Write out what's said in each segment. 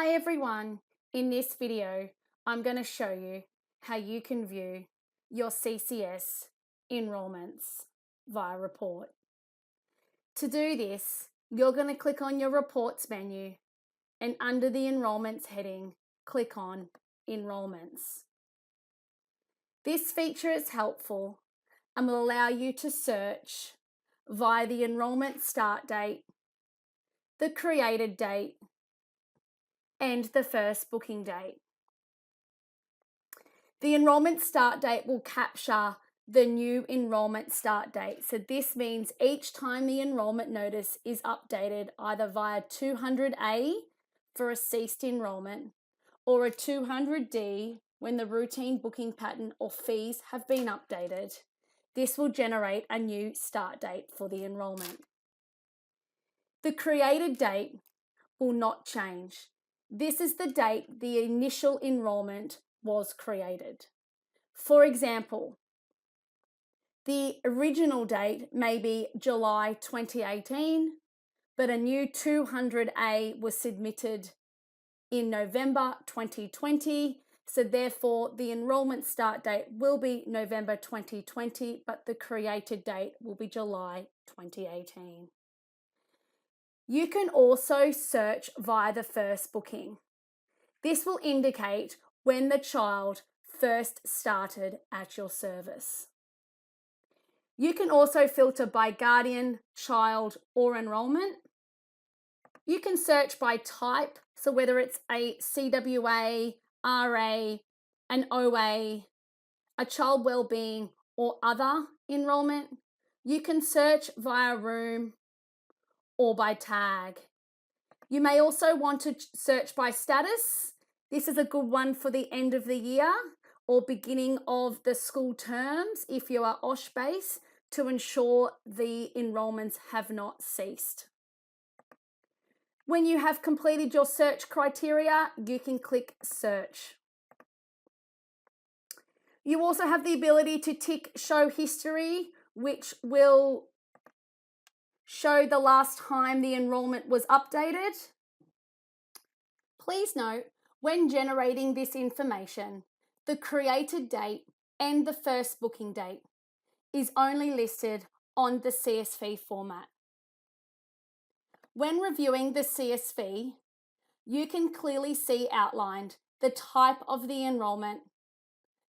Hi everyone, in this video I'm going to show you how you can view your CCS enrolments via report. To do this, you're going to click on your reports menu and under the enrolments heading, click on enrolments. This feature is helpful and will allow you to search via the enrolment start date, the created date, and the first booking date. The enrolment start date will capture the new enrolment start date. So this means each time the enrolment notice is updated either via 200A for a ceased enrolment or a 200D when the routine booking pattern or fees have been updated, this will generate a new start date for the enrolment. The created date will not change. This is the date the initial enrolment was created. For example, the original date may be July 2018, but a new 200A was submitted in November 2020, so therefore the enrolment start date will be November 2020, but the created date will be July 2018. You can also search via the first booking. This will indicate when the child first started at your service. You can also filter by guardian, child, or enrolment. You can search by type, so whether it's a CWA, RA, an OA, a child wellbeing, or other enrolment. You can search via room or by tag. You may also want to search by status. This is a good one for the end of the year or beginning of the school terms if you are OSH-based to ensure the enrolments have not ceased. When you have completed your search criteria, you can click search. You also have the ability to tick show history, which will show the last time the enrolment was updated. Please note, when generating this information, the created date and the first booking date is only listed on the CSV format. When reviewing the CSV, you can clearly see outlined the type of the enrolment,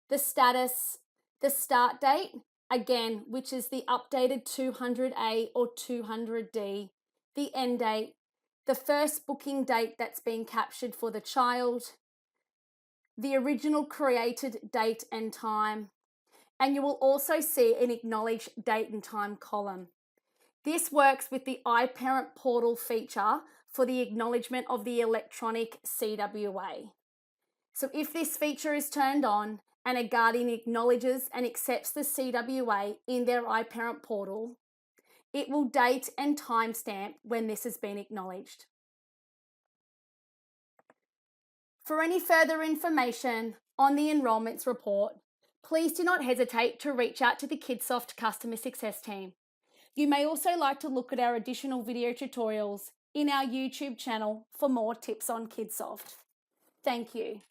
the status, the start date, again, which is the updated 200A or 200D, the end date, the first booking date that's been captured for the child, the original created date and time, and you will also see an acknowledged date and time column. This works with the iParent portal feature for the acknowledgement of the electronic CWA. So if this feature is turned on and a guardian acknowledges and accepts the CWA in their iParent portal, it will date and timestamp when this has been acknowledged. For any further information on the enrolments report, please do not hesitate to reach out to the Kidsoft customer success team. You may also like to look at our additional video tutorials in our YouTube channel for more tips on Kidsoft. Thank you.